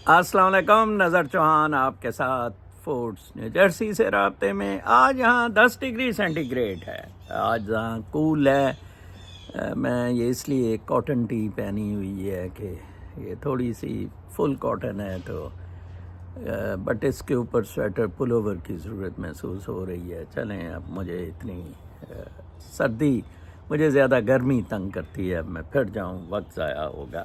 السلام علیکم، نظر چوہان آپ کے ساتھ فورٹس نیو جرسی سے رابطے میں۔ آج یہاں 10 ڈگری سینٹی گریڈ ہے، آج یہاں کول ہے۔ میں یہ اس لیے کاٹن ٹی پہنی ہوئی ہے کہ یہ تھوڑی سی فل کاٹن ہے تو بٹ اس کے اوپر سویٹر پل اوور کی ضرورت محسوس ہو رہی ہے۔ چلیں، اب مجھے اتنی سردی، مجھے زیادہ گرمی تنگ کرتی ہے، اب میں پھر جاؤں وقت ضائع ہوگا۔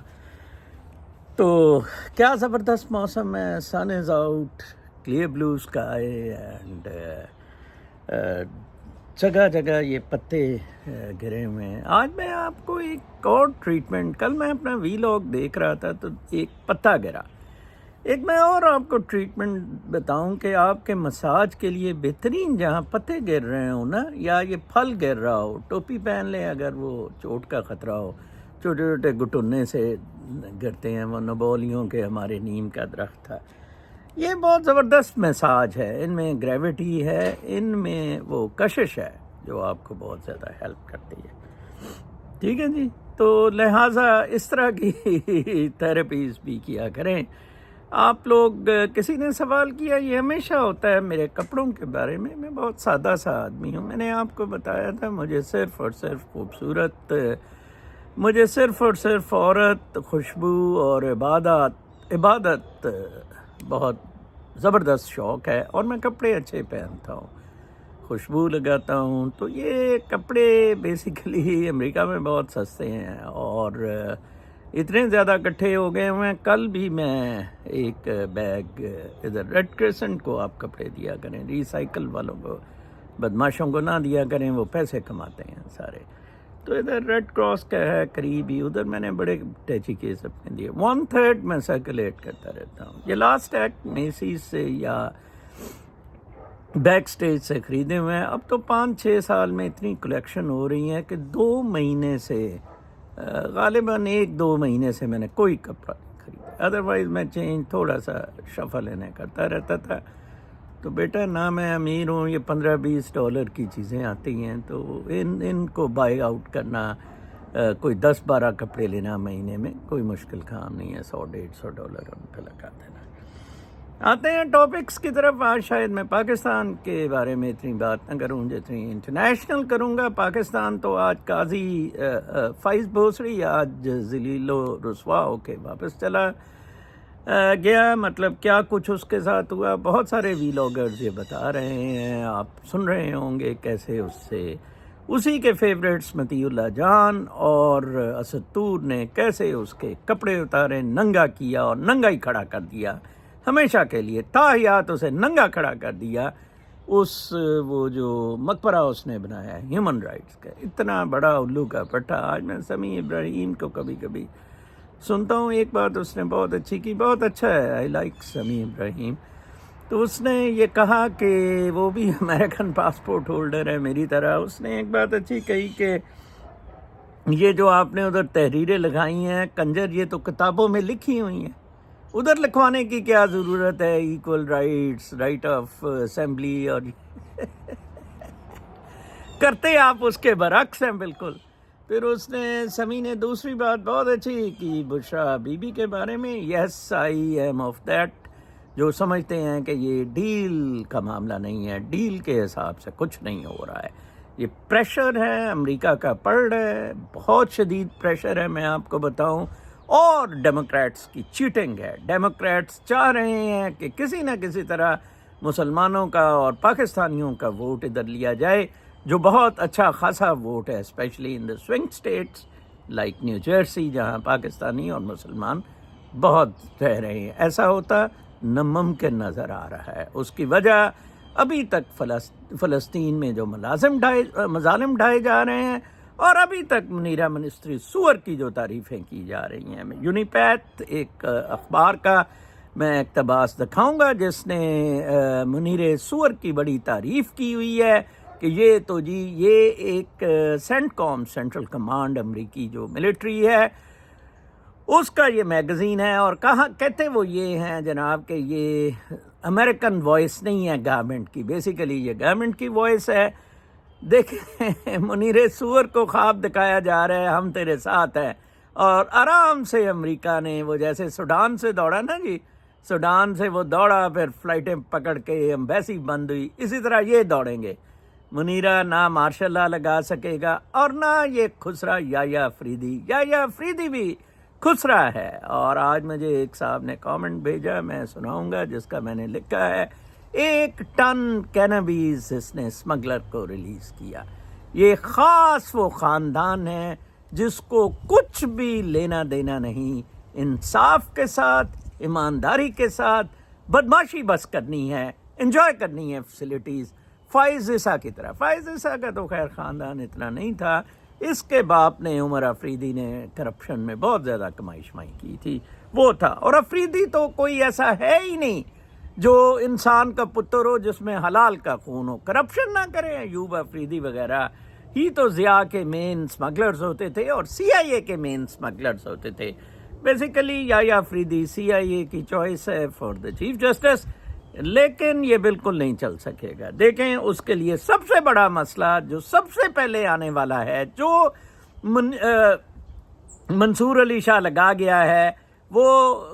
تو کیا زبردست موسم ہے، sun is out, clear blue sky and جگہ جگہ یہ پتے گرے ہوئے ہیں۔ آج میں آپ کو ایک اور ٹریٹمنٹ، کل میں اپنا وی لاگ دیکھ رہا تھا تو ایک پتا گرا، ایک میں اور آپ کو ٹریٹمنٹ بتاؤں کہ آپ کے مساج کے لیے بہترین، جہاں پتے گر رہے ہوں نا، یا یہ پھل گر رہا ہو، ٹوپی پہن لیں اگر وہ چوٹ کا خطرہ ہو، چھوٹے چھوٹے گھٹنے سے گرتے ہیں، وہ نبولیوں کے ہمارے نیم کا درخت تھا۔ یہ بہت زبردست مساج ہے، ان میں گریوٹی ہے، ان میں وہ کشش ہے جو آپ کو بہت زیادہ ہیلپ کرتی ہے۔ ٹھیک ہے جی، تو لہٰذا اس طرح کی تھراپیز بھی کیا کریں آپ لوگ۔ کسی نے سوال کیا، یہ ہمیشہ ہوتا ہے میرے کپڑوں کے بارے میں، میں بہت سادہ سا آدمی ہوں، میں نے آپ کو بتایا تھا مجھے صرف اور صرف خوبصورت، مجھے صرف اور صرف عورت، خوشبو اور عبادت بہت زبردست شوق ہے، اور میں کپڑے اچھے پہنتا ہوں، خوشبو لگاتا ہوں۔ تو یہ کپڑے بیسیکلی امریکہ میں بہت سستے ہیں اور اتنے زیادہ اکٹھے ہو گئے ہوئے ہیں۔ کل بھی میں ایک بیگ ادھر ریڈ کریسنٹ کو آپ کپڑے دیا کریں، ریسائیکل والوں کو، بدماشوں کو نہ دیا کریں، وہ پیسے کماتے ہیں سارے۔ تو ادھر ریڈ کراس کا ہے قریب ہی، ادھر میں نے بڑے ٹیچی کیس اپنے دیے، 1/3 میں سرکولیٹ کرتا رہتا ہوں۔ یہ لاسٹ ایکٹ میسیز سے یا بیک سٹیج سے خریدے ہوئے ہیں، اب تو 5-6 سال میں اتنی کلیکشن ہو رہی ہے کہ 2 مہینے سے، غالباً 1-2 مہینے سے میں نے کوئی کپڑا نہیں خریدا، ادروائز میں چینج تھوڑا سا شفل انہیں کرتا رہتا تھا۔ تو بیٹا نہ میں امیر ہوں، یہ $15-20 کی چیزیں آتی ہیں، تو ان کو بائی آؤٹ کرنا، کوئی 10-12 کپڑے لینا مہینے میں کوئی مشکل کام نہیں ہے، $100-150 ان پہ لگا دینا۔ آتے ہیں ٹاپکس کی طرف۔ آج شاید میں پاکستان کے بارے میں اتنی بات نہ کروں جتنی انٹرنیشنل کروں گا۔ پاکستان تو آج قاضی فائز بھوسری آج ذلیل و رسوا ہو کے واپس چلا گیا، مطلب کیا کچھ اس کے ساتھ ہوا، بہت سارے وی لاگرز یہ بتا رہے ہیں، آپ سن رہے ہوں گے کیسے اسی کے فیورٹس مطیع اللہ جان اور اسد طور نے کیسے اس کے کپڑے اتارے، ننگا کیا اور ننگا ہی کھڑا کر دیا، ہمیشہ کے لیے تاحیات اسے ننگا کھڑا کر دیا۔ وہ جو مقبرہ اس نے بنایا ہے ہیومن رائٹس کا، اتنا بڑا الو کا پٹھا۔ آج میں سمیع ابراہیم کو کبھی کبھی سنتا ہوں، ایک بات اس نے بہت اچھی کی، بہت اچھا ہے، آئی لائک سمیع ابراہیم۔ تو اس نے یہ کہا کہ وہ بھی امریکن پاسپورٹ ہولڈر ہے میری طرح، اس نے ایک بات اچھی کہی کہ یہ جو آپ نے ادھر تحریریں لگائی ہیں کنجر، یہ تو کتابوں میں لکھی ہوئی ہیں، ادھر لکھوانے کی کیا ضرورت ہے، equal rights, right of assembly, اور کرتے آپ اس کے برعکس ہیں بالکل۔ پھر اس نے سمیع نے دوسری بات بہت اچھی کی بشریٰ بی بی کے بارے میں، یس آئی ایم آف دیٹ، جو سمجھتے ہیں کہ یہ ڈیل کا معاملہ نہیں ہے، ڈیل کے حساب سے کچھ نہیں ہو رہا ہے، یہ پریشر ہے امریکہ کا پڑ رہا ہے، بہت شدید پریشر ہے میں آپ کو بتاؤں، اور ڈیموکریٹس کی چیٹنگ ہے۔ ڈیموکریٹس چاہ رہے ہیں کہ کسی نہ کسی طرح مسلمانوں کا اور پاکستانیوں کا ووٹ ادھر لیا جائے، جو بہت اچھا خاصا ووٹ ہے، especially in the swing states like New Jersey, جہاں پاکستانی اور مسلمان بہت رہ رہے ہیں۔ ایسا ہوتا ناممکن نظر آ رہا ہے۔ اس کی وجہ ابھی تک فلسطین میں جو مظالم ڈھائے جا رہے ہیں، اور ابھی تک منیرہ منسٹری سور کی جو تعریفیں کی جا رہی ہیں۔ یونیپیتھ ایک اخبار کا میں اقتباس دکھاؤں گا جس نے منیر سور کی بڑی تعریف کی ہوئی ہے کہ یہ تو جی یہ ایک سینٹرل کمانڈ امریکی جو ملٹری ہے اس کا یہ میگزین ہے، اور کہتے وہ یہ ہیں جناب کہ یہ امریکن وائس نہیں ہے گورنمنٹ کی، بیسیکلی یہ گورنمنٹ کی وائس ہے۔ دیکھیں منیر سور کو خواب دکھایا جا رہا ہے ہم تیرے ساتھ ہیں، اور آرام سے امریکہ نے وہ جیسے سوڈان سے دوڑا نا جی، سوڈان سے وہ دوڑا، پھر فلائٹیں پکڑ کے ایمبیسی بند ہوئی، اسی طرح یہ دوڑیں گے۔ منیرہ نہ مارشل لا لگا سکے گا اور نہ یہ خسرا یحییٰ افریدی۔ یحییٰ افریدی بھی خسرا ہے۔ اور آج مجھے ایک صاحب نے کامنٹ بھیجا، میں سناؤں گا، جس کا میں نے لکھا ہے 1 ٹن کینابیس اس نے اسمگلر کو ریلیز کیا۔ یہ خاص وہ خاندان ہے جس کو کچھ بھی لینا دینا نہیں، انصاف کے ساتھ، ایمانداری کے ساتھ بدماشی بس کرنی ہے، انجوائے کرنی ہے فیسلٹیز، فائز عیسیٰ کی طرح۔ فائز عیسیٰ کا تو خیر خاندان اتنا نہیں تھا، اس کے باپ نے عمر افریدی نے کرپشن میں بہت زیادہ کمائی شمائی کی تھی، وہ تھا۔ اور افریدی تو کوئی ایسا ہے ہی نہیں جو انسان کا پتر ہو جس میں حلال کا خون ہو، کرپشن نہ کرے۔ ایوب افریدی وغیرہ ہی تو ضیاء کے مین اسمگلرز ہوتے تھے اور سی آئی اے کے مین اسمگلرز ہوتے تھے۔ بیسیکلی یحییٰ افریدی سی آئی اے کی چوائس ہے فار دا چیف جسٹس، لیکن یہ بالکل نہیں چل سکے گا۔ دیکھیں، اس کے لیے سب سے بڑا مسئلہ جو سب سے پہلے آنے والا ہے، جو منصور علی شاہ لگا گیا ہے، وہ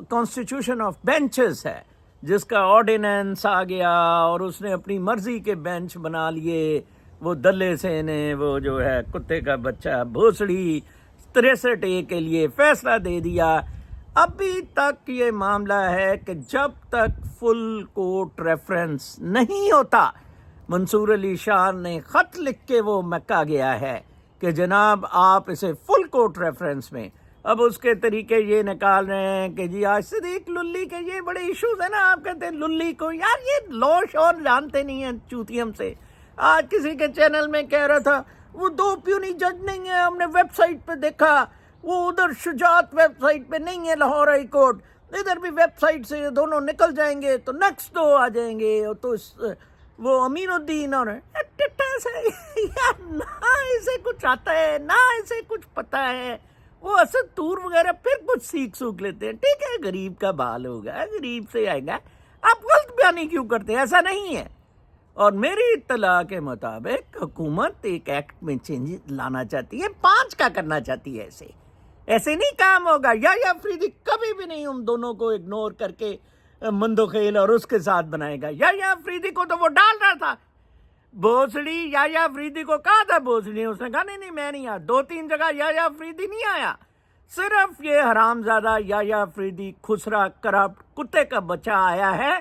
کانسٹیٹیوشن آف بینچز ہے، جس کا آرڈیننس آ گیا اور اس نے اپنی مرضی کے بینچ بنا لیے۔ وہ دلے سے نے وہ جو ہے کتے کا بچہ بھوسڑی 63A کے لیے فیصلہ دے دیا۔ ابھی تک یہ معاملہ ہے کہ جب تک فل کورٹ ریفرنس نہیں ہوتا، منصور علی شاہ نے خط لکھ کے وہ کہا گیا ہے کہ جناب آپ اسے فل کورٹ ریفرنس میں، اب اس کے طریقے یہ نکال رہے ہیں کہ جی آج صدیق للی کے یہ بڑے ایشوز ہیں نا، آپ کہتے ہیں للی کو، یار یہ لو شور جانتے نہیں ہیں چوتیم سے۔ آج کسی کے چینل میں کہہ رہا تھا وہ 2 پیونی جج نہیں ہیں، ہم نے ویب سائٹ پہ دیکھا، وہ ادھر شجاعت ویب سائٹ پہ نہیں ہے لاہور ہائی کورٹ، ادھر بھی ویب سائٹ سے یہ دونوں نکل جائیں گے تو نیکسٹ 2 آ جائیں گے، تو وہ امین الدین اور یار نہ اسے کچھ آتا ہے نہ اسے کچھ پتا ہے۔ وہ اسد طور وغیرہ پھر کچھ سیکھ سوکھ لیتے ہیں، ٹھیک ہے غریب کا بال ہوگا، غریب سے آئے گا، آپ غلط بیانی کیوں کرتے ہیں؟ ایسا نہیں ہے۔ اور میری اطلاع کے مطابق حکومت ایک ایکٹ میں چینج لانا چاہتی ہے، 5 کا کرنا چاہتی ہے۔ ایسے نہیں کام ہوگا۔ یحییٰ افریدی کبھی بھی نہیں ان دونوں کو اگنور کر کے مندوخیل اور اس کے ساتھ بنائے گا۔ یحییٰ افریدی کو تو وہ ڈال رہا تھا بھوسڑی، یحییٰ افریدی کو کہا تھا بھوسڑی، اس نے کہا نہیں میں نہیں آیا۔ 2-3 جگہ یحییٰ افریدی نہیں آیا، صرف یہ حرام زادہ یحییٰ افریدی خسرا کرپٹ کتے کا بچہ آیا ہے،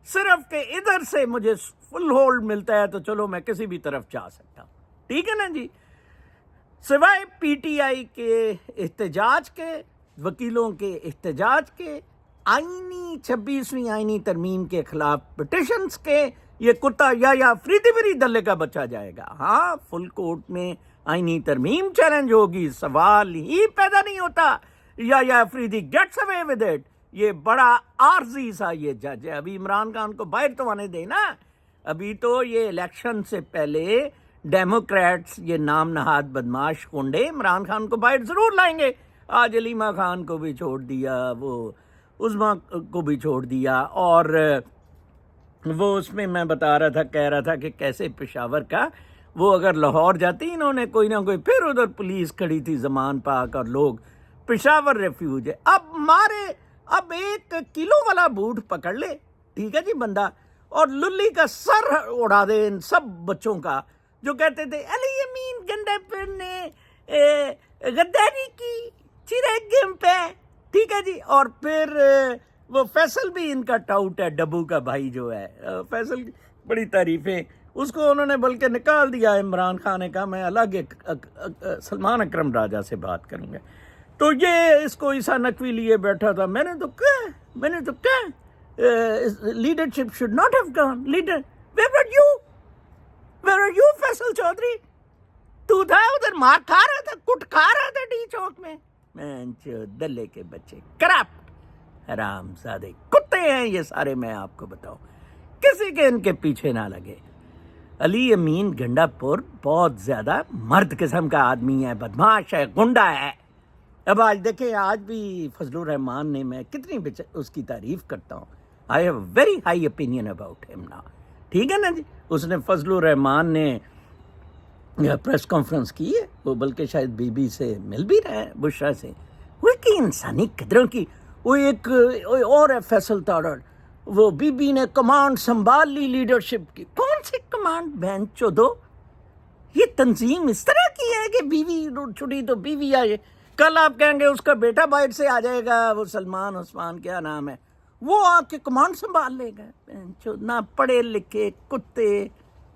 صرف کہ ادھر سے مجھے فل ہولڈ ملتا ہے تو چلو میں کسی بھی طرف جا سکتا ہوں، ٹھیک ہے نا جی۔ سوائے پی ٹی آئی کے احتجاج کے، وکیلوں کے احتجاج کے، آئینی 26ویں آئینی ترمیم کے خلاف پٹیشنز کے، یہ کتا یحییٰ افریدی بھی دلے کا بچہ جائے گا۔ ہاں فل کورٹ میں آئینی ترمیم چیلنج ہوگی، سوال ہی پیدا نہیں ہوتا Yahya Afridi gets away with it. یہ بڑا عارضی سا یہ جج ہے۔ ابھی عمران خان کو باہر تو آنے دے نا، ابھی تو یہ الیکشن سے پہلے ڈیموکریٹس یہ نام نہاد بدماش کنڈے عمران خان کو باہر ضرور لائیں گے۔ آج علیمہ خان کو بھی چھوڑ دیا، وہ عظمیٰ کو بھی چھوڑ دیا، اور وہ اس میں میں بتا رہا تھا، کہہ رہا تھا کہ کیسے پشاور کا وہ اگر لاہور جاتی، انہوں نے کوئی نہ کوئی، پھر ادھر پولیس کھڑی تھی زمان پاک اور لوگ پشاور ریفیوج ہے۔ اب 1 کلو والا بوٹ پکڑ لے، ٹھیک ہے جی بندہ، اور للی کا سر اڑا دے ان سب بچوں کا جو کہتے تھے علی امین گنڈے نے غداری کی چیرے گیم پہ، ٹھیک ہے جی۔ اور پھر وہ فیصل بھی ان کا ٹاؤٹ ہے، ڈبو کا بھائی جو ہے فیصل، بڑی تعریفیں اس کو انہوں نے بلکہ نکال دیا۔ عمران خان نے کہا میں الگ سلمان اکرم راجہ سے بات کروں گا، تو یہ اس کو عیسیٰ نقوی لیے بیٹھا تھا۔ میں نے تو کہا leadership should not have gone, leader where are you Faisal Chaudhry, تو تھا ادھر مار کھا رہا تھا، کٹ کھا رہا تھا ڈی چوک میں۔ دلے کے بچے کرپٹ حرام زادے کتے ہیں یہ سارے، میں آپ کو بتاؤں، کسی کے ان کے پیچھے نہ لگے۔ علی امین گنڈا پور بہت زیادہ مرد قسم کا آدمی ہے، بدماش ہے، گنڈا ہے۔ اب آج دیکھیں، آج بھی فضل الرحمان نے، میں کتنی اس کی تعریف کرتا ہوں، I have very high opinion about ہم نا، ٹھیک ہے نا جی۔ اس نے فضل الرحمان نے پریس کانفرنس کی ہے، وہ بلکہ شاید بی بی سے مل بھی رہے ہیں، بشرا سے، وہ کی انسانی قدروں کی، وہ ایک اور ہے فیصل تارڑ، وہ بی بی نے کمانڈ سنبھال لی لیڈرشپ کی. کون سی کمانڈ بہن چودو؟ یہ تنظیم اس طرح کی ہے کہ بیوی چھٹی تو بیوی آئے، کل آپ کہیں گے اس کا بیٹا باہر سے آ جائے گا، وہ سلمان عثمان کیا نام ہے، وہ آ کے کمانڈ سنبھال لے گا. نہ پڑھے لکھے کتے،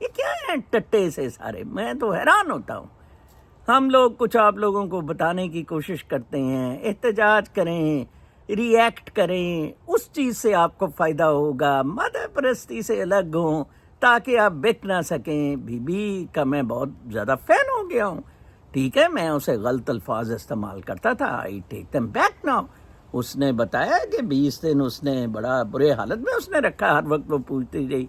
یہ کیا ہے ٹٹے سے سارے. میں تو حیران ہوتا ہوں. ہم لوگ کچھ آپ لوگوں کو بتانے کی کوشش کرتے ہیں، احتجاج کریں، ری ایکٹ کریں، اس چیز سے آپ کو فائدہ ہوگا. مذہب پرستی سے الگ ہوں تاکہ آپ بک نہ سکیں. بی بی کا میں بہت زیادہ فین ہو گیا ہوں. ٹھیک ہے، میں اسے غلط الفاظ استعمال کرتا تھا، آئی ٹیک دم بیک ناؤ. اس نے بتایا کہ 20 دن اس نے بڑا برے حالت میں اس نے رکھا. ہر وقت وہ پوچھتی رہی،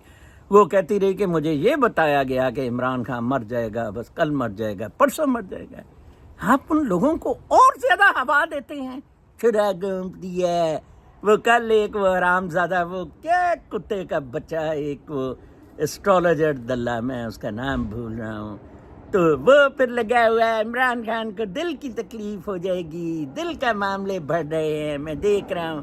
وہ کہتی رہی کہ مجھے یہ بتایا گیا کہ عمران خان مر جائے گا، بس کل مر جائے گا، پرسوں مر جائے گا. آپ ان لوگوں کو اور زیادہ ہوا دیتے ہیں. چرا گھومتی ہے وہ. کل ایک وہ حرام زادہ، وہ کیا کتے کا بچہ، ایک وہ اسٹرالوجر دلہ، میں اس کا نام بھول رہا ہوں، تو وہ پھر لگا ہوا ہے عمران خان کو دل کی تکلیف ہو جائے گی، دل کا معاملے بڑھ رہے ہیں. میں دیکھ رہا ہوں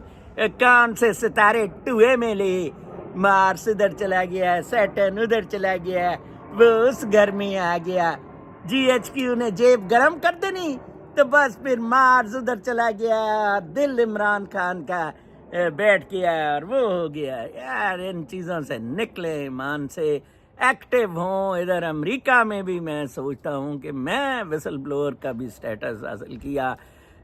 کون سے ستارے ٹوئے میں لے، مارس ادھر چلا گیا، سیٹرن ادھر چلا گیا، وہ اس گھر میں آ گیا. جی ایچ کیو نے جیب گرم کر دینی تو بس پھر مارس ادھر چلا گیا، دل عمران خان کا بیٹھ گیا اور وہ ہو گیا. یار ان چیزوں سے نکلے، ایمان سے ایکٹیو ہوں. ادھر امریکہ میں بھی میں سوچتا ہوں کہ میں وسل بلوور کا بھی سٹیٹس حاصل کیا.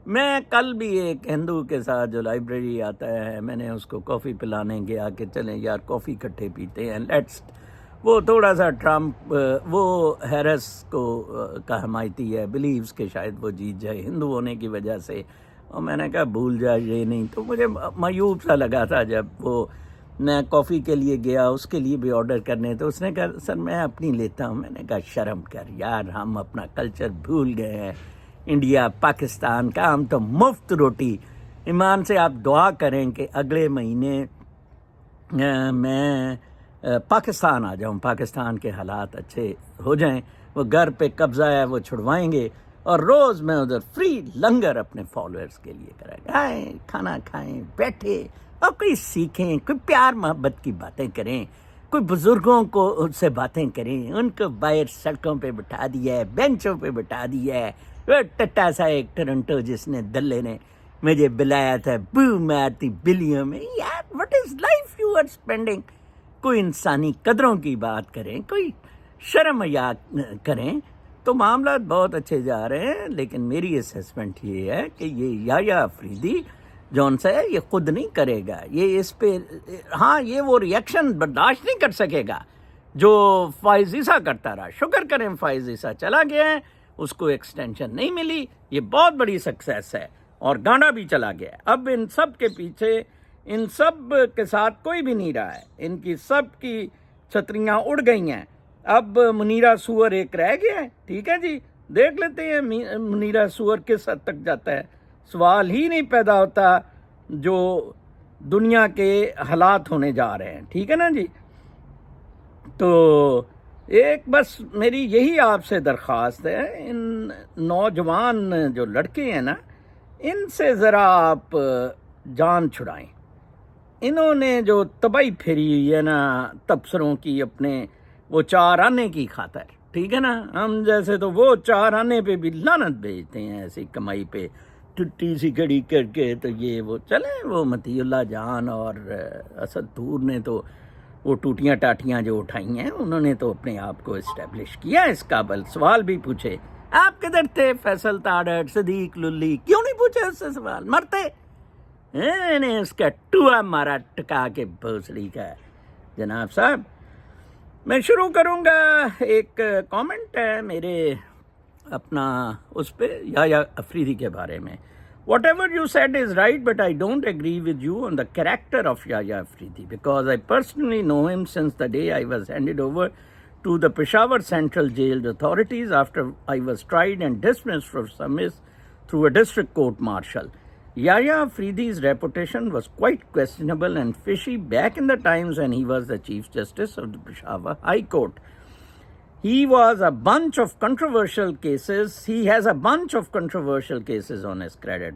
میں کل بھی ایک ہندو کے ساتھ جو لائبریری آتا ہے، میں نے اس کو کافی پلانے گیا کہ چلیں یار کافی اکٹھے پیتے ہیں، لیٹس. وہ تھوڑا سا ٹرمپ، وہ ہیرس کو کا حمایتی ہے، بلیوز کہ شاید وہ جیت جائے ہندو ہونے کی وجہ سے. اور میں نے کہا بھول جائے یہ نہیں. تو مجھے معیوب سا لگا تھا جب وہ میں کافی کے لیے گیا اس کے لیے بھی آرڈر کرنے، تو اس نے کہا سر میں اپنی لیتا ہوں. میں نے کہا شرم کر یار، ہم اپنا کلچر بھول گئے ہیں. انڈیا پاکستان کا ہم تو مفت روٹی. ایمان سے آپ دعا کریں کہ اگلے مہینے میں پاکستان آ جاؤں، پاکستان کے حالات اچھے ہو جائیں، وہ گھر پہ قبضہ ہے وہ چھڑوائیں گے، اور روز میں ادھر فری لنگر اپنے فالوورز کے لیے کرائیں، آئیں کھانا کھائیں، بیٹھے اور کوئی سیکھیں، کوئی پیار محبت کی باتیں کریں، کوئی بزرگوں کو سے باتیں کریں. ان کو باہر سڑکوں پہ بٹھا دیا ہے، بینچوں پہ بٹھا دیا ہے. وہ ٹٹا سا ایک ٹورنٹو جس نے دلے نے مجھے بلایا تھا، بو مارتی بلیوں میں. یار what is life you are spending. کوئی انسانی قدروں کی بات کریں، کوئی شرم حیا کریں. تو معاملات بہت اچھے جا رہے ہیں، لیکن میری اسیسمنٹ یہ ہے کہ یہ یحییٰ افریدی جون سا ہے یہ خود نہیں کرے گا. یہ اس پہ ہاں یہ وہ ریئیکشن برداشت نہیں کر سکے گا جو فائز عیسیٰ کرتا رہا. شکر کریں فائز عیسیٰ چلا گیا ہے، اس کو ایکسٹینشن نہیں ملی، یہ بہت بڑی سکسیس ہے، اور گانا بھی چلا گیا ہے. اب ان سب کے پیچھے ان سب کے ساتھ کوئی بھی نہیں رہا ہے، ان کی سب کی چھتریاں اڑ گئی ہیں. اب منیرہ سور ایک رہ گیا ہے. ٹھیک ہے جی، دیکھ لیتے ہیں منیرہ سور کس حد تک جاتا ہے. سوال ہی نہیں پیدا ہوتا جو دنیا کے حالات ہونے جا رہے ہیں. ٹھیک ہے نا جی. تو ایک بس میری یہی آپ سے درخواست ہے، ان نوجوان جو لڑکے ہیں نا، ان سے ذرا آپ جان چھڑائیں. انہوں نے جو تباہی پھیری ہوئی ہے نا تبصروں کی، اپنے وہ 4 آنے کی خاطر. ٹھیک ہے نا، ہم جیسے تو وہ 4 آنے پہ بھی لعنت بھیجتے ہیں، ایسی کمائی پہ ٹٹی سی کھڑی کر کے. تو یہ وہ چلیں، وہ مطیع اللہ جان اور اسد طور نے تو وہ ٹوٹیاں ٹاٹیاں جو اٹھائی ہیں، انہوں نے تو اپنے آپ کو اسٹیبلش کیا اس قابل. سوال بھی پوچھے، آپ کدھر تھے فیصل تارڑ، صدیق للی؟ کیوں نہیں پوچھے اس سے سوال؟ مرتے نے اس کا ٹوا مارا ٹکا کے بھوسڑی کا. جناب صاحب میں شروع کروں گا. ایک کامنٹ ہے میرے اپنا اس پہ یحییٰ افریدی کے بارے میں. Whatever you said is right, but I don't agree with you on the character of Yahya Afridi, because I personally know him since the day I was handed over to the Peshawar Central Jail authorities after I was tried and dismissed from service through a district court martial. Yahya Afridi's reputation was quite questionable and fishy back in the times when he was the Chief Justice of the Peshawar High Court. He was a bunch of controversial cases. He has a bunch of controversial cases on his credit.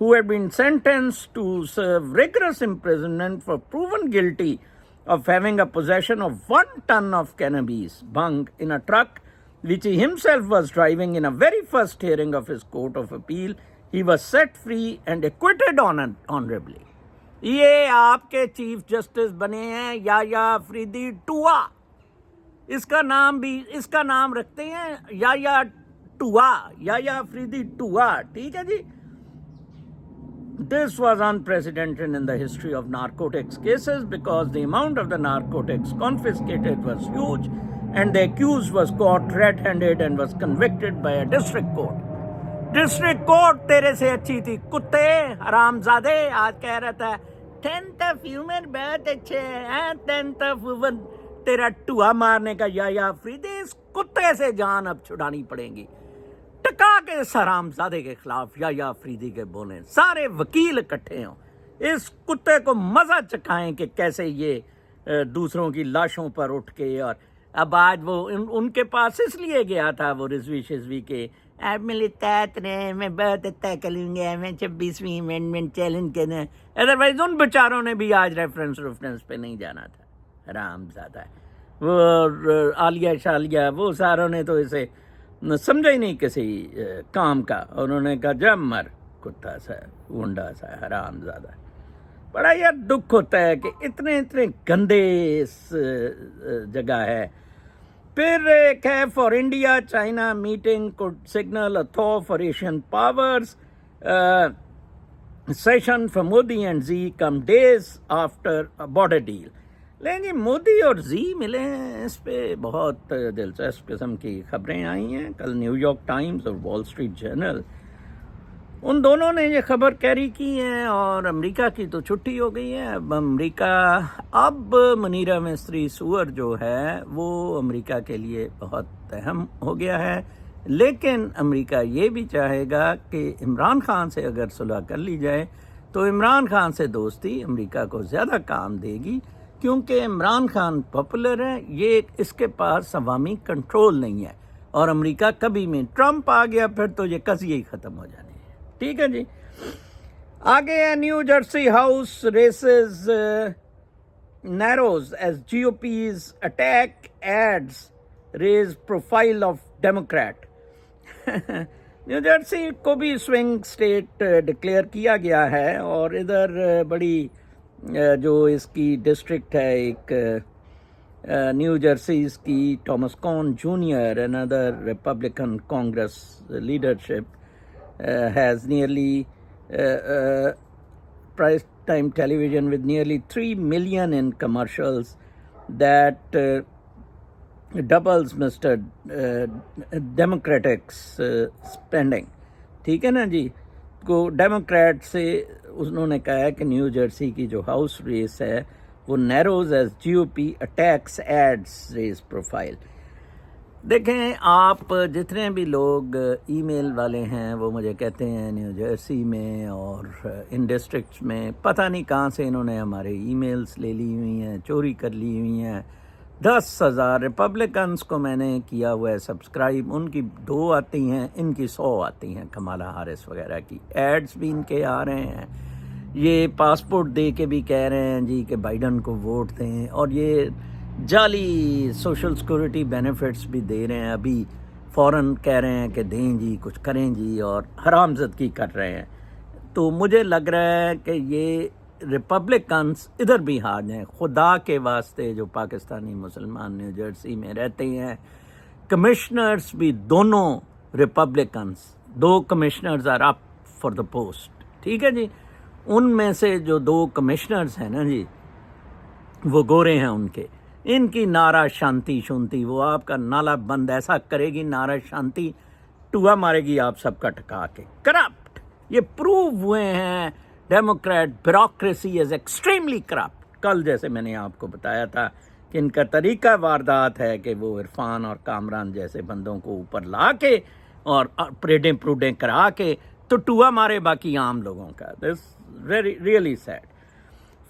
Who had been sentenced to serve rigorous imprisonment for proven guilty of having a possession of 1 ton of cannabis bhang in a truck, which he himself was driving in a very first hearing of his court of appeal. He was set free and acquitted honorably. یہ آپ کے chief justice بنے ہیں یا افریدی ٹوا. اس کا نام رکھتے ہیں یا ٹوا یا افریدی ٹوا. ٹھیک ہے جی. This was unprecedented in the history of narcotics cases because the amount of the narcotics confiscated was huge and the accused was caught red-handed and was convicted by a district court. District court تیرے سے اچھی تھی کتے حرام زادے. آج کہہ رہا تھا 10th of human بہت اچھے ہیں 10th of woman. تیرا ٹوہا مارنے کا یا افریدی اس کتے سے جان اب چھڑانی پڑیں گی. ٹکا کے اس حرام زادے کے خلاف یا افریدی کے بولیں. سارے وکیل اکٹھے ہوں اس کتے کو مزہ چکھائیں کہ کیسے یہ دوسروں کی لاشوں پر اٹھ کے. اور اب آج وہ ان کے پاس اس لیے گیا تھا وہ رضوی شضوی کے آپ ملے تحت رہے میں بہت اطلاع کروں گا میں 26ویں امینڈمنٹ چیلنج کرنا. ادروائز ان بیچاروں نے بھی آج ریفرنس پہ نہیں جانا تھا. حرام زادہ وہ عالیہ شالیہ وہ ساروں نے تو اسے سمجھا ہی نہیں کسی کام کا. انہوں نے کہا جب مر کتا سا گنڈا سا حرام زادہ. بڑا یار دکھ ہوتا ہے کہ اتنے گندے اس جگہ ہے. پھر ایک ہے for India China meeting could signal a thaw for Asian powers. Session for Modi and Xi come days after border deal. لیکن جی مودی اور زی ملے ہیں اس پہ بہت دلچسپ قسم کی خبریں آئی ہیں. کل نیو یارک ٹائمز اور وال اسٹریٹ جرنل ان دونوں نے یہ خبر کیری کی ہے. اور امریکہ کی تو چھٹی ہو گئی ہے. اب امریکہ منیرہ مستری سور جو ہے وہ امریکہ کے لیے بہت اہم ہو گیا ہے. لیکن امریکہ یہ بھی چاہے گا کہ عمران خان سے اگر صلح کر لی جائے تو عمران خان سے دوستی امریکہ کو زیادہ کام دے گی کیونکہ عمران خان پاپولر ہے. یہ اس کے پاس عوامی کنٹرول نہیں ہے. اور امریکہ کبھی میں ٹرمپ آ گیا پھر تو یہ قضیہ ہی ختم ہو جانے. ٹھیک ہے جی. آگے ہے New Jersey house races narrows as G O P's attack ads raise profile of Democrat. New Jersey کو بھی سوئنگ اسٹیٹ ڈکلیئر کیا گیا ہے اور ادھر بڑی جو اس کی ڈسٹرکٹ ہے ایک نیو جرسیز کی ٹامس کون junior another Republican Congress leadership has nearly price time television with nearly 3 million in commercials that doubles Mr. Democrats spending. ٹھیک ہے نا جی. کو ڈیموکریٹ سے انہوں نے کہا ہے کہ نیو جرسی کی جو ہاؤس ریس ہے وہ نیروز ایز جی او پی اٹیکس ایڈز ریس پروفائل. دیکھیں آپ جتنے بھی لوگ ای میل والے ہیں وہ مجھے کہتے ہیں نیو جرسی میں اور ان ڈسٹرکٹس میں پتہ نہیں کہاں سے انہوں نے ہمارے ای میلز لے لی ہوئی ہیں چوری کر لی ہوئی ہیں. 10,000 ریپبلکنس کو میں نے کیا ہوا ہے سبسکرائب. ان کی 2 آتی ہیں ان کی 100 آتی ہیں کمالا ہارس وغیرہ کی. ایڈز بھی ان کے آ رہے ہیں. یہ پاسپورٹ دے کے بھی کہہ رہے ہیں جی کہ بائیڈن کو ووٹ دیں اور یہ جعلی سوشل سیکورٹی بینیفٹس بھی دے رہے ہیں. ابھی فوراً کہہ رہے ہیں کہ دیں جی کچھ کریں جی اور حرام زدگی کر رہے ہیں. تو مجھے لگ رہا ہے کہ یہ ریپبلکنس ادھر بھی ہار جائیں. خدا کے واسطے جو پاکستانی مسلمان نیو جرسی میں رہتے ہیں کمشنرز بھی دونوں republicans 2 commissioners are up for the post. ٹھیک ہے جی. ان میں سے جو 2 کمشنرز ہیں نا جی وہ گورے ہیں. ان کی نعرہ شانتی شونتی وہ آپ کا نالا بند ایسا کرے گی نعرہ شانتی ٹوہا مارے گی آپ سب کا ٹکا کے. کرپٹ یہ پروو ہوئے ہیں. Democrat bureaucracy is extremely corrupt. کل جیسے میں نے آپ کو بتایا تھا کہ ان کا طریقہ واردات ہے کہ وہ عرفان اور کامران جیسے بندوں کو اوپر لا کے اور پریڈیں پروڈیں کرا کے تو ٹوہا مارے باقی عام لوگوں کا. دس really sad.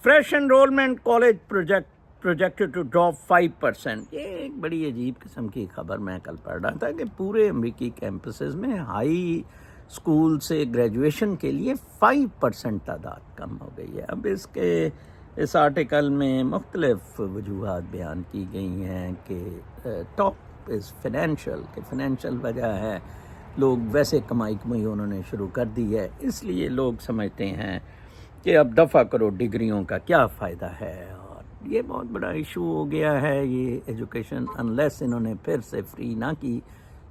Fresh enrollment college projected to drop 5%. یہ ایک بڑی عجیب قسم کی خبر میں کل پڑھ رہا تھا کہ پورے امریکی کیمپسز میں ہائی اسکول سے گریجویشن کے لیے 5% تعداد کم ہو گئی ہے. اب اس آرٹیکل میں مختلف وجوہات بیان کی گئی ہیں کہ ٹاپ از فائنینشیل، کہ فائنینشیل وجہ ہے، لوگ ویسے کمائی انہوں نے شروع کر دی ہے، اس لیے لوگ سمجھتے ہیں کہ اب دفع کرو ڈگریوں کا کیا فائدہ ہے. اور یہ بہت بڑا ایشو ہو گیا ہے یہ ایجوکیشن، انلیس انہوں نے پھر سے فری نہ کی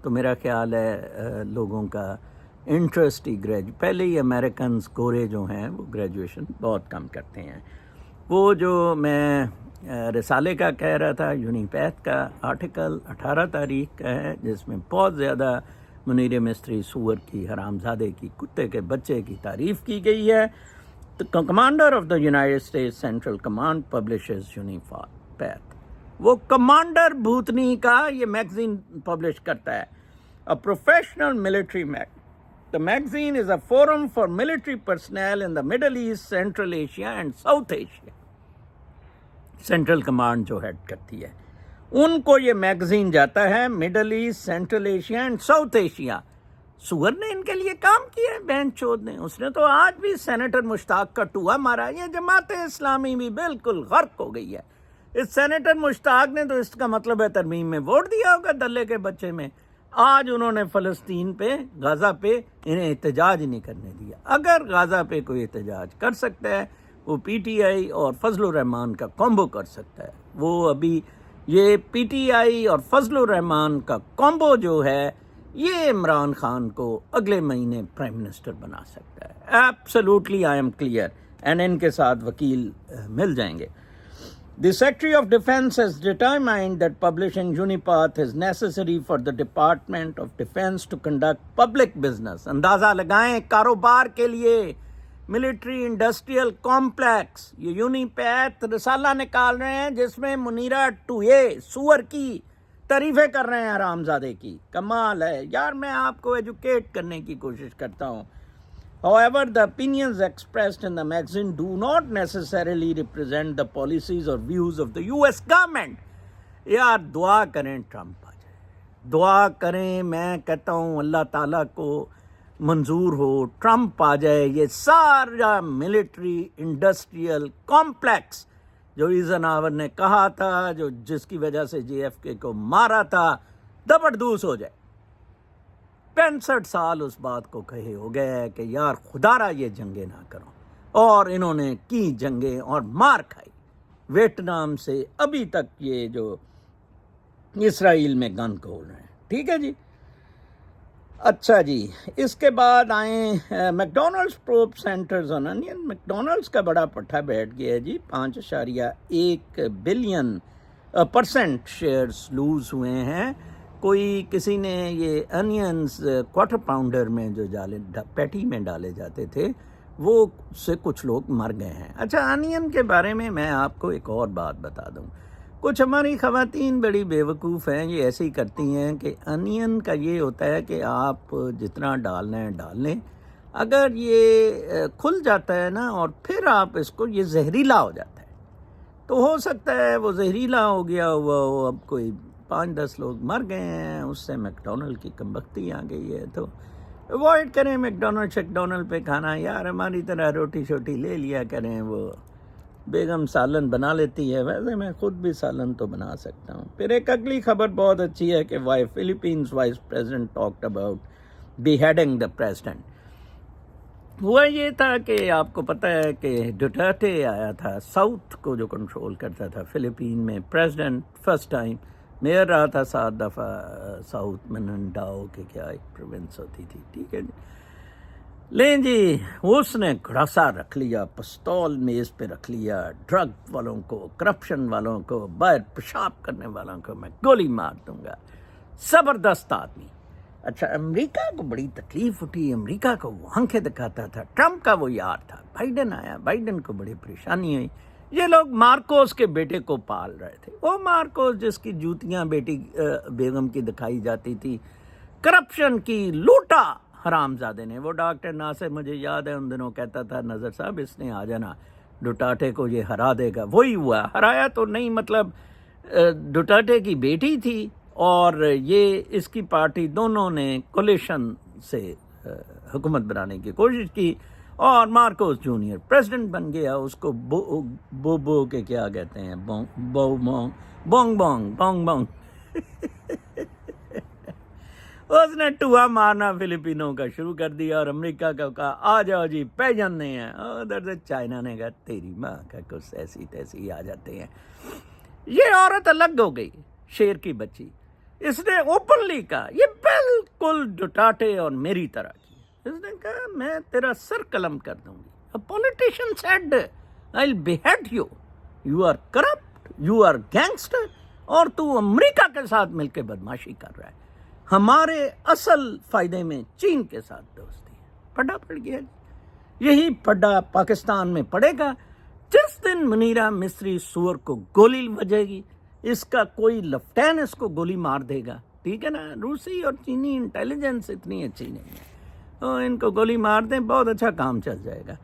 تو میرا خیال ہے لوگوں کا انٹرسٹ ہی پہلے ہی امریکنز گورے جو ہیں وہ گریجویشن بہت کم کرتے ہیں. وہ جو میں رسالے کا کہہ رہا تھا، یونیپیتھ کا آرٹیکل 18 تاریخ کا ہے، جس میں بہت زیادہ منیر مستری سور کی، حرامزادے کی، کتے کے بچے کی تعریف کی گئی ہے. The commander of the United States Central Command publishes Unipath. وہ کمانڈر بھوتنی کا یہ میگزین پبلش کرتا ہے. A professional military magazine. The magazine is a forum for military personnel in the Middle East, Central Asia and South Asia. Central command جو head کرتی ہے ان کو یہ میگزین جاتا ہے Middle East, Central Asia and South Asia. سور نے ان کے لیے کام کیا ہے، بہن چود نے. اس نے تو آج بھی سینیٹر مشتاق کا ٹوہا مارا. یہ جماعت اسلامی بھی بالکل غرق ہو گئی ہے. اس سینیٹر مشتاق نے تو اس کا مطلب ہے ترمیم میں ووٹ دیا ہوگا دلے کے بچے میں. آج انہوں نے فلسطین پہ، غزہ پہ انہیں احتجاج نہیں کرنے دیا. اگر غزہ پہ کوئی احتجاج کر سکتا ہے وہ پی ٹی آئی اور فضل الرحمان کا کومبو کر سکتا ہے. وہ ابھی یہ پی ٹی آئی اور فضل الرحمان کا کومبو جو ہے یہ عمران خان کو اگلے مہینے پرائم منسٹر بنا سکتا ہے. Absolutely I am clear. And ان کے ساتھ وکیل مل جائیں گے. The Secretary of Defense has determined that publishing Unipath is necessary for the Department of Defense to conduct public business. اندازہ لگائیں، کاروبار کے لیے ملٹری انڈسٹریل کمپلیکس. یہ یونیپیتھ رسالہ نکال رہے ہیں جس میں منیرہ ٹوہے سور کی تعریفیں کر رہے ہیں حرامزادے کی. کمال ہے یار، میں آپ کو ایجوکیٹ کرنے کی کوشش کرتا ہوں. However, the opinions expressed in the magazine do not necessarily represent the policies or views of the US government. یار دعا کریں ٹرمپ آ جائے، دعا کریں. میں کہتا ہوں اللہ تعالیٰ کو منظور ہو ٹرمپ آ جائے. یہ سارا ملٹری انڈسٹریل کمپلیکس جو ایزنہاور نے کہا تھا، جو جس کی وجہ سے جے ایف کے کو مارا تھا، دبڑدوس ہو جائے. 65 سال اس بات کو کہے ہو گئے کہ یار خدارا یہ جنگیں نہ کرو. اور انہوں نے کی جنگیں اور مار کھائی. ویٹنام سے ابھی تک یہ جو اسرائیل میں گن کھول رہے ہیں. ٹھیک ہے جی. اچھا جی، اس کے بعد آئیں میکڈونلڈس پروب سینٹرز آن انین. میکڈونلڈس کا بڑا پٹھا بیٹھ گیا ہے جی. 5.1 بلین % شیئرز لوز ہوئے ہیں. کوئی کسی نے یہ انینز کوارٹر پاؤنڈر میں جو پیٹی میں ڈالے جاتے تھے وہ سے کچھ لوگ مر گئے ہیں. اچھا، انین کے بارے میں آپ کو ایک اور بات بتا دوں. کچھ ہماری خواتین بڑی بیوقوف ہیں، یہ ایسے ہی کرتی ہیں کہ انین کا یہ ہوتا ہے کہ آپ جتنا ڈالنا ہے ڈال لیں. اگر یہ کھل جاتا ہے نا اور پھر آپ اس کو، یہ زہریلا ہو جاتا ہے. تو ہو سکتا ہے وہ زہریلا ہو گیا ہوا ہو. اب کوئی 5-10 لوگ مر گئے ہیں، اس سے میکڈونلڈ کی کمبختی آ گئی ہے. تو اوائڈ کریں میکڈونلڈ پہ کھانا. یار ہماری طرح روٹی شوٹی لے لیا کریں. وہ بیگم سالن بنا لیتی ہے، ویسے میں خود بھی سالن تو بنا سکتا ہوں. پھر ایک اگلی خبر بہت اچھی ہے کہ Philippines vice president talked about beheading the president. ہوا یہ تھا کہ آپ کو پتہ ہے کہ ڈوٹرٹے آیا تھا، ساؤتھ کو جو کنٹرول کرتا تھا فلپین میں. پریزیڈنٹ فرسٹ ٹائم میئر رہا تھا 7 دفعہ ساؤتھ مننڈاؤ کے کیا ایک پروونس ہوتی تھی. ٹھیک ہے جی. لیں جی، اس نے گھڑاسا رکھ لیا، پستول میز پہ رکھ لیا. ڈرگ والوں کو، کرپشن والوں کو، باہر پیشاب کرنے والوں کو میں گولی مار دوں گا. زبردست آدمی. اچھا، امریکہ کو بڑی تکلیف اٹھی. امریکہ کو وہ آنکھیں دکھاتا تھا. ٹرمپ کا وہ یار تھا. بائیڈن آیا، بائیڈن کو بڑی پریشانی ہوئی. یہ لوگ مارکوس کے بیٹے کو پال رہے تھے. وہ مارکوس جس کی جوتیاں بیٹی بیگم کی دکھائی جاتی تھی، کرپشن کی، لوٹا حرامزادے نے. وہ ڈاکٹر ناصر مجھے یاد ہے ان دنوں کہتا تھا نظر صاحب اس نے آ جانا ڈوٹارٹے کو یہ ہرا دے گا. وہی ہوا, ہرایا تو نہیں, مطلب ڈوٹارٹے کی بیٹی تھی اور یہ اس کی پارٹی, دونوں نے کولیشن سے حکومت بنانے کی کوشش کی اور مارکوس جونیئر پریزیڈنٹ بن گیا. اس کو بو کے کیا کہتے ہیں, بونگ بونگ اس نے ٹوا مارنا فلپینوں کا شروع کر دیا اور امریکہ کا کہا آ جاؤ جی پہ جانے ہیں. ادھر سے چائنا نے کہا تیری ماں کا کچھ ایسی تیسی آ جاتے ہیں. یہ عورت الگ ہو گئی, شیر کی بچی. اس نے اوپنلی کہا یہ بالکل ڈوٹارٹے اور میری طرح کی. اس نے کہا میں تیرا سر قلم کر دوں گی. A politician said I'll behead you. You are corrupt, you are gangster, اور تو امریکہ کے ساتھ مل کے بدماشی کر رہا ہے. ہمارے اصل فائدے میں چین کے ساتھ دوستی ہے. پڑا پڑ گیا. یہی پڑا پاکستان میں پڑے گا. جس دن منیرہ مصری سور کو گولی بجے گی, اس کا کوئی لفٹین اس کو گولی مار دے گا. ٹھیک ہے نا, روسی اور چینی انٹیلیجنس اتنی اچھی نہیں ہے, تو ان کو گولی مار دیں, بہت اچھا کام چل جائے گا.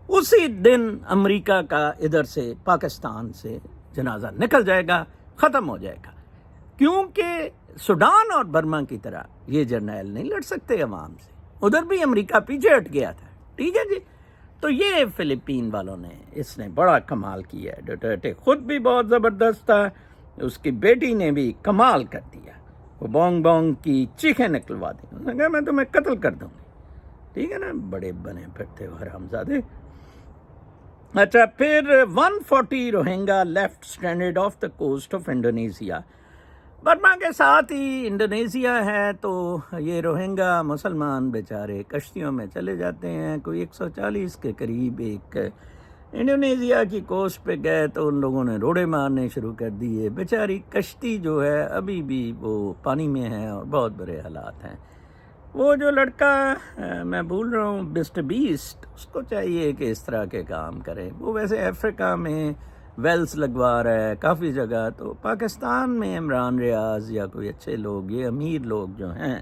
اسی دن امریکہ کا ادھر سے پاکستان سے جنازہ نکل جائے گا, ختم ہو جائے گا. کیونکہ سوڈان اور برما کی طرح یہ جرنیل نہیں لڑ سکتے عوام سے. ادھر بھی امریکہ پیچھے ہٹ گیا تھا. ٹھیک ہے جی. تو یہ فلپین والوں نے, اس نے بڑا کمال کیا ہے. ڈوٹرٹے خود بھی بہت زبردست تھا, اس کی بیٹی نے بھی کمال کر دیا. وہ بونگ بونگ کی چیخیں نکلوا دی. انہوں نے کہا میں تمہیں قتل کر دوں گی. ٹھیک ہے نا, بڑے بنے پھرتے ہو حرامزادے. اچھا, پھر 140 Rohingya left stranded off the coast of Indonesia. Burma کے ساتھ ہی انڈونیشیا ہے, تو یہ روہنگا مسلمان بیچارے کشتیوں میں چلے جاتے ہیں. کوئی 140 کے قریب ایک انڈونیشیا کی کوسٹ پہ گئے تو ان لوگوں نے روڑے مارنے شروع کر دیے. بیچاری کشتی جو ہے ابھی بھی وہ پانی میں ہے اور بہت برے حالات ہیں. وہ جو لڑکا میں بھول رہا ہوں مسٹر بیسٹ, اس کو چاہیے کہ اس طرح کے کام کرے. وہ ویسے افریقہ میں ویلز لگوا رہا ہے کافی جگہ, تو پاکستان میں عمران ریاض یا کوئی اچھے لوگ, یہ امیر لوگ جو ہیں,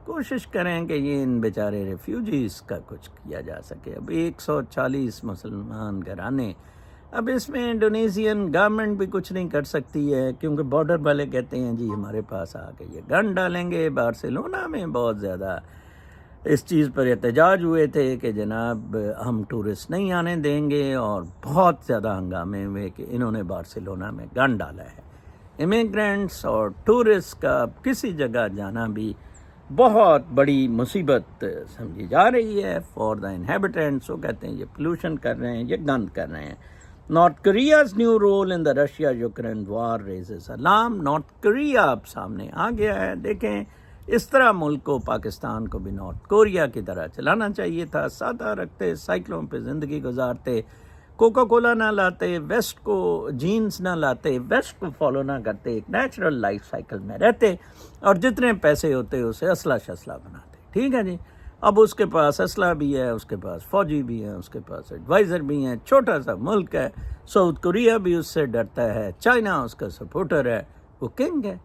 کوشش کریں کہ یہ ان بیچارے ریفیوجیز کا کچھ کیا جا سکے. اب 140 مسلمان گھرانے, اب اس میں انڈونیشین گورنمنٹ بھی کچھ نہیں کر سکتی ہے, کیونکہ بارڈر والے کہتے ہیں جی ہمارے پاس آ کے یہ گن ڈالیں گے. بارسلونا میں بہت زیادہ اس چیز پر احتجاج ہوئے تھے کہ جناب ہم ٹورسٹ نہیں آنے دیں گے, اور بہت زیادہ ہنگامے ہوئے کہ انہوں نے بارسلونا میں گن ڈالا ہے. امیگرینٹس اور ٹورسٹ کا کسی جگہ جانا بھی بہت بڑی مصیبت سمجھی جا رہی ہے فار دا انہیبیٹنٹس. وہ کہتے ہیں یہ پولوشن کر رہے ہیں, یہ گند کر رہے ہیں. North Korea's new role in the Russia Ukraine war raises alarm. North Korea اب سامنے آ گیا ہے. دیکھیں اس طرح ملک کو, پاکستان کو بھی نارتھ کوریا کی طرح چلانا چاہیے تھا. سادہ رکھتے, سائیکلوں پہ زندگی گزارتے, کوکا کولا نہ لاتے, ویسٹ کو جینز نہ لاتے, ویسٹ کو فالو نہ کرتے, ایک نیچرل لائف سائیکل میں رہتے, اور جتنے پیسے ہوتے اسے اسلحہ شسلہ بناتے. ٹھیک ہے جی. اب اس کے پاس اسلحہ بھی ہے, اس کے پاس فوجی بھی ہیں, اس کے پاس ایڈوائزر بھی ہیں. چھوٹا سا ملک ہے. ساؤتھ کوریا بھی اس سے ڈرتا ہے, چائنا اس کا سپورٹر ہے, وہ کنگ ہے.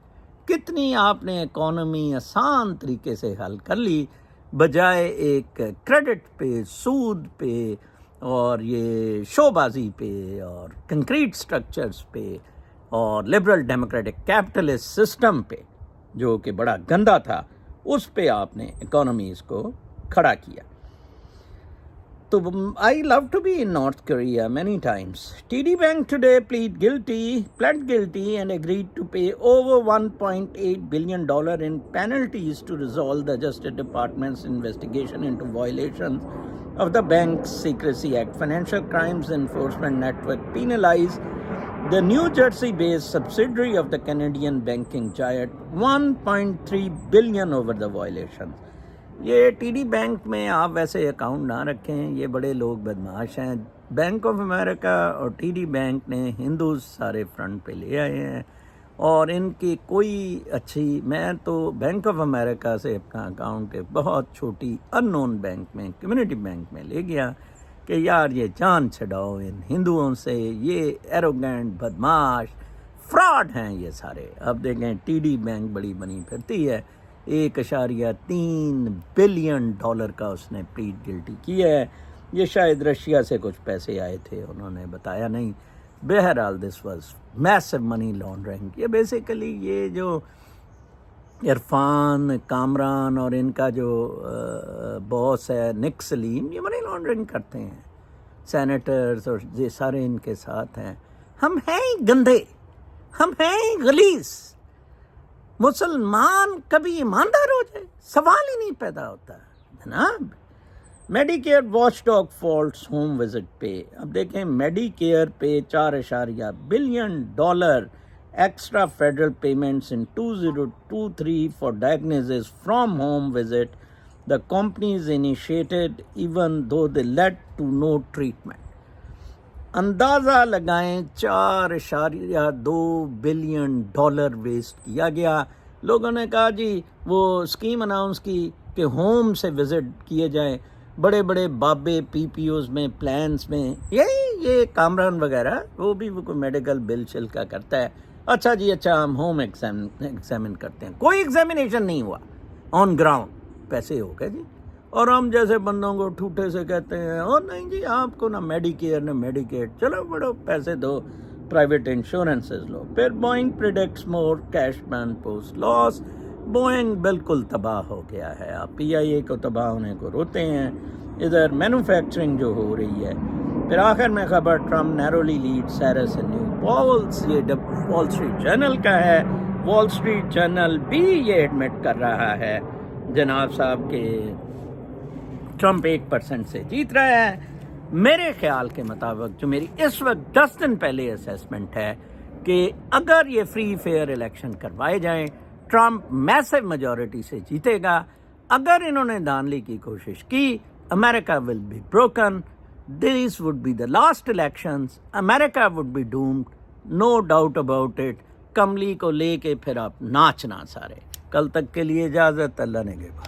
کتنی آپ نے اکانومی آسان طریقے سے حل کر لی, بجائے ایک کریڈٹ پہ, سود پہ, اور یہ شو بازی پہ, اور کنکریٹ سٹرکچرز پہ, اور لبرل ڈیموکریٹک کیپٹلسٹ سسٹم پہ جو کہ بڑا گندا تھا, اس پہ آپ نے اکانومیز کو کھڑا کیا. تو I love to be in North Korea many times. TD Bank today pled guilty and agreed to pay over $1.8 billion in penalties to resolve the Justice Department's investigation into violations of the Bank Secrecy Act. Financial Crimes Enforcement Network penalized the New Jersey-based subsidiary of the Canadian banking giant $1.3 billion over the violations. یہ T D bank میں آپ ویسے account نہ رکھیں, یہ بڑے لوگ بدماش ہیں. بینک آف امریکہ اور ٹی ڈی بینک نے ہندوز سارے فرنٹ پہ لے آئے ہیں, اور ان کی کوئی اچھی, میں تو بینک آف امریکہ سے اپنا اکاؤنٹ ایک بہت چھوٹی ان نون بینک میں, کمیونٹی بینک میں لے گیا کہ یار یہ جان چھڑاؤ ان ہندوؤں سے, یہ ایروگینٹ بدماش فراڈ ہیں یہ سارے. اب دیکھیں ٹی ڈی بینک بڑی بنی پھرتی ہے, $1.3 بلین کا اس نے پلیڈ گلٹی کیا ہے. یہ شاید رشیا سے کچھ پیسے آئے تھے, انہوں نے بتایا نہیں. بہرحال this was massive money laundering. یہ بیسیکلی یہ جو عرفان, کامران اور ان کا جو باس ہے نک سلیم, یہ منی لانڈرنگ کرتے ہیں. سینیٹرز اور یہ سارے ان کے ساتھ ہیں. ہم ہیں گندے, ہم ہیں غلیظ. مسلمان کبھی ایماندار ہو جائے, سوال ہی نہیں پیدا ہوتا جناب. Medicare watchdog faults home visit pay. اب دیکھیں میڈی کیئر پہ $4 billion extra federal payments in 2023 for diagnosis from home visit the companies initiated even though they led to no treatment. اندازہ لگائیں $4.2 بلین ویسٹ کیا گیا. لوگوں نے کہا جی وہ اسکیم اناؤنس کی کہ ہوم سے وزٹ کیے جائیں بڑے بڑے بابے پی پی اوز میں, پلانس میں. یہ کامران وغیرہ وہ بھی وہ کوئی میڈیکل بل شل کا کرتا ہے. اچھا جی اچھا ہم ہوم ایگزامن کرتے ہیں. کوئی ایگزامینیشن نہیں ہوا آن گراؤنڈ, پیسے ہو گئے جی. اور ہم جیسے بندوں کو ٹھوٹے سے کہتے ہیں او نہیں جی آپ کو نہ میڈی کیئر نہ میڈیکیٹ, چلو بڑو پیسے دو, پرائیویٹ انشورنسز لو. پھر بوئنگ پریڈکٹس مور کیش مین پوسٹ لاس. بوئنگ بالکل تباہ ہو گیا ہے. آپ پی آئی اے کو تباہ ہونے کو روتے ہیں, ادھر مینوفیکچرنگ جو ہو رہی ہے. پھر آخر میں خبر Trump narrowly lead Harris and new polls. یہ وال اسٹریٹ جرنل کا ہے. وال اسٹریٹ جرنل بھی یہ ایڈمٹ کر رہا ہے جناب صاحب کہ ٹرمپ 1% سے جیت رہا ہے. میرے خیال کے مطابق جو میری اس وقت 10 دن پہلے اسیسمنٹ ہے کہ اگر یہ فری فیئر الیکشن کروائے جائیں ٹرمپ میسو میجورٹی سے جیتے گا. اگر انہوں نے دھاندلی کی کوشش کی America will be broken. These would be the last elections. America would be doomed. No doubt about it. کملی کو لے کے پھر آپ ناچنا سارے. کل تک کے لیے اجازت, اللہ نے کے بعد.